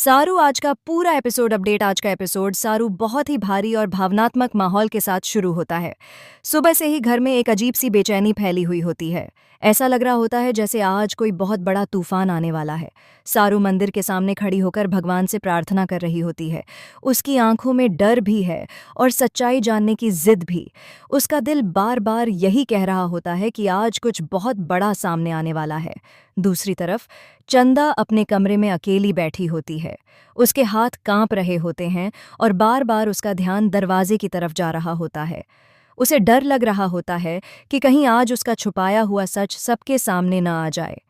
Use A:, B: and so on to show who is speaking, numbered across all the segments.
A: सारू आज का पूरा एपिसोड अपडेट। आज का एपिसोड सारू बहुत ही भारी और भावनात्मक माहौल के साथ शुरू होता है। सुबह से ही घर में एक अजीब सी बेचैनी फैली हुई होती है। ऐसा लग रहा होता है जैसे आज कोई बहुत बड़ा तूफान आने वाला है। सारू मंदिर के सामने खड़ी होकर भगवान से प्रार्थना कर रही होती है। उसकी आंखों में डर भी है और सच्चाई जानने की जिद भी। उसका दिल बार बार यही कह रहा होता है कि आज कुछ बहुत बड़ा सामने आने वाला है। दूसरी तरफ चंदा अपने कमरे में अकेली बैठी होती है। उसके हाथ कांप रहे होते हैं और बार बार उसका ध्यान दरवाजे की तरफ जा रहा होता है। उसे डर लग रहा होता है कि कहीं आज उसका छुपाया हुआ सच सबके सामने न आ जाए।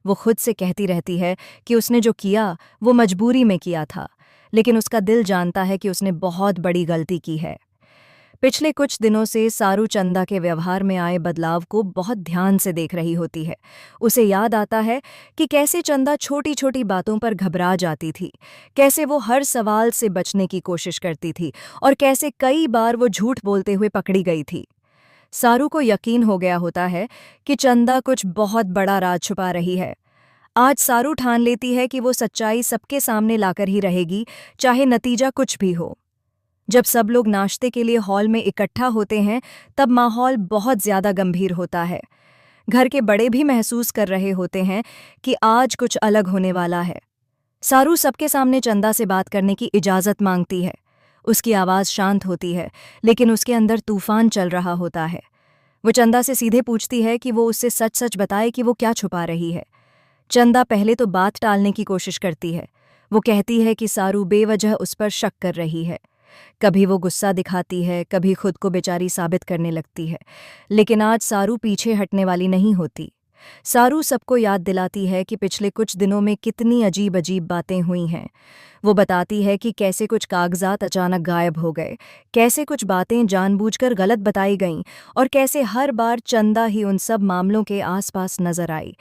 A: वो खुद से कहती रहती है कि उसने जो किया वो मजबूरी में किया था, लेकिन उसका दिल जानता है कि उसने बहुत बड़ी गलती की है। पिछले कुछ दिनों से सारू चंदा के व्यवहार में आए बदलाव को बहुत ध्यान से देख रही होती है। उसे याद आता है कि कैसे चंदा छोटी छोटी बातों पर घबरा जाती थी, कैसे वो हर सवाल से बचने की कोशिश करती थी और कैसे कई बार वो झूठ बोलते हुए पकड़ी गई थी। सारू को यकीन हो गया होता है कि चंदा कुछ बहुत बड़ा राज छुपा रही है। आज सारू ठान लेती है कि वो सच्चाई सबके सामने लाकर ही रहेगी, चाहे नतीजा कुछ भी हो। जब सब लोग नाश्ते के लिए हॉल में इकट्ठा होते हैं तब माहौल बहुत ज्यादा गंभीर होता है। घर के बड़े भी महसूस कर रहे होते हैं कि आज कुछ अलग होने वाला है। सारू सबके सामने चंदा से बात करने की इजाजत मांगती है। उसकी आवाज शांत होती है, लेकिन उसके अंदर तूफान चल रहा होता है। वो चंदा से सीधे पूछती है कि वो उससे सच सच बताए कि वो क्या छुपा रही है। चंदा पहले तो बात टालने की कोशिश करती है। वो कहती है कि सारू बेवजह उस पर शक कर रही है। कभी वो गुस्सा दिखाती है, कभी खुद को बेचारी साबित करने लगती है, लेकिन आज सारू पीछे हटने वाली नहीं होती। सारू सबको याद दिलाती है कि पिछले कुछ दिनों में कितनी अजीब अजीब बातें हुई हैं। वो बताती है कि कैसे कुछ कागजात अचानक गायब हो गए, कैसे कुछ बातें जानबूझकर गलत बताई गईं और कैसे हर बार चंदा ही उन सब मामलों के आसपास नजर आई।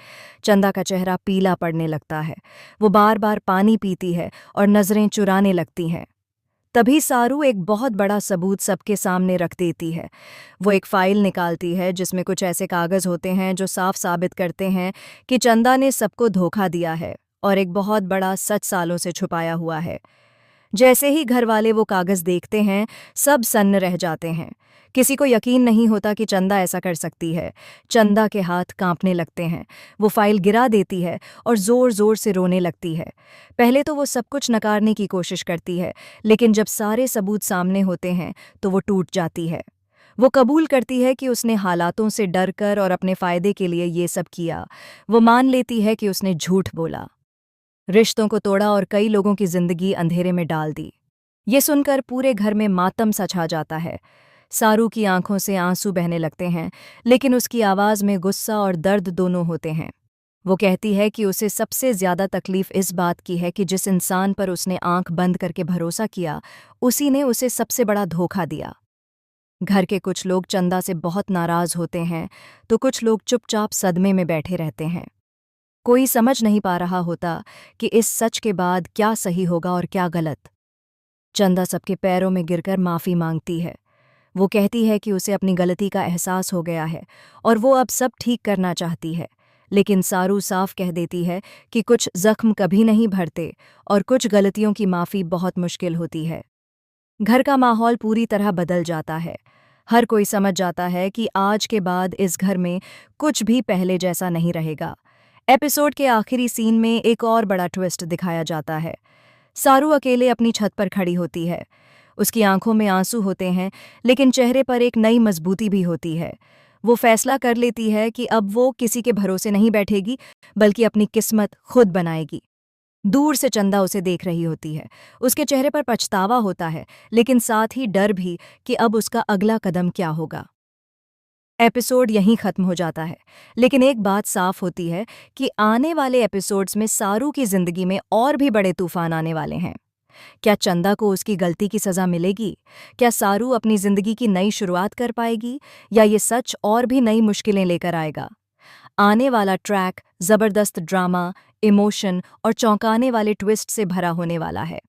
A: चंदा का चेहरा पीला पड़ने लगता है। वो बार बार पानी पीती है और नजरें चुराने लगती हैं। तभी सारू एक बहुत बड़ा सबूत सबके सामने रख देती है। वो एक फाइल निकालती है जिसमें कुछ ऐसे कागज होते हैं जो साफ साबित करते हैं कि चंदा ने सबको धोखा दिया है और एक बहुत बड़ा सच सालों से छुपाया हुआ है। जैसे ही घर वाले वो कागज देखते हैं, सब सन्न रह जाते हैं। किसी को यकीन नहीं होता कि चंदा ऐसा कर सकती है। चंदा के हाथ कांपने लगते हैं। वो फाइल गिरा देती है और जोर जोर से रोने लगती है। पहले तो वो सब कुछ नकारने की कोशिश करती है, लेकिन जब सारे सबूत सामने होते हैं तो वो टूट जाती है। वो कबूल करती है कि उसने हालातों से डर कर और अपने फायदे के लिए ये सब किया। वो मान लेती है कि उसने झूठ बोला, रिश्तों को तोड़ा और कई लोगों की जिंदगी अंधेरे में डाल दी। ये सुनकर पूरे घर में मातम सा छा जाता है। सारू की आंखों से आंसू बहने लगते हैं, लेकिन उसकी आवाज में गुस्सा और दर्द दोनों होते हैं। वो कहती है कि उसे सबसे ज्यादा तकलीफ इस बात की है कि जिस इंसान पर उसने आंख बंद करके भरोसा किया, उसी ने उसे सबसे बड़ा धोखा दिया। घर के कुछ लोग चंदा से बहुत नाराज होते हैं, तो कुछ लोग चुपचाप सदमे में बैठे रहते हैं। कोई समझ नहीं पा रहा होता कि इस सच के बाद क्या सही होगा और क्या गलत। चंदा सबके पैरों में गिरकर माफी मांगती है। वो कहती है कि उसे अपनी गलती का एहसास हो गया है और वो अब सब ठीक करना चाहती है, लेकिन सारू साफ कह देती है कि कुछ जख्म कभी नहीं भरते और कुछ गलतियों की माफी बहुत मुश्किल होती है। घर का माहौल पूरी तरह बदल जाता है। हर कोई समझ जाता है कि आज के बाद इस घर में कुछ भी पहले जैसा नहीं रहेगा। एपिसोड के आखिरी सीन में एक और बड़ा ट्विस्ट दिखाया जाता है। सारू अकेले अपनी छत पर खड़ी होती है। उसकी आंखों में आंसू होते हैं, लेकिन चेहरे पर एक नई मजबूती भी होती है। वो फैसला कर लेती है कि अब वो किसी के भरोसे नहीं बैठेगी, बल्कि अपनी किस्मत खुद बनाएगी। दूर से चंदा उसे देख रही होती है। उसके चेहरे पर पछतावा होता है, लेकिन साथ ही डर भी कि अब उसका अगला कदम क्या होगा। एपिसोड यहीं खत्म हो जाता है, लेकिन एक बात साफ होती है कि आने वाले एपिसोड्स में सारू की जिंदगी में और भी बड़े तूफान आने वाले हैं। क्या चंदा को उसकी गलती की सजा मिलेगी? क्या सारू अपनी जिंदगी की नई शुरुआत कर पाएगी, या ये सच और भी नई मुश्किलें लेकर आएगा? आने वाला ट्रैक जबरदस्त ड्रामा, इमोशन और चौंकाने वाले ट्विस्ट से भरा होने वाला है।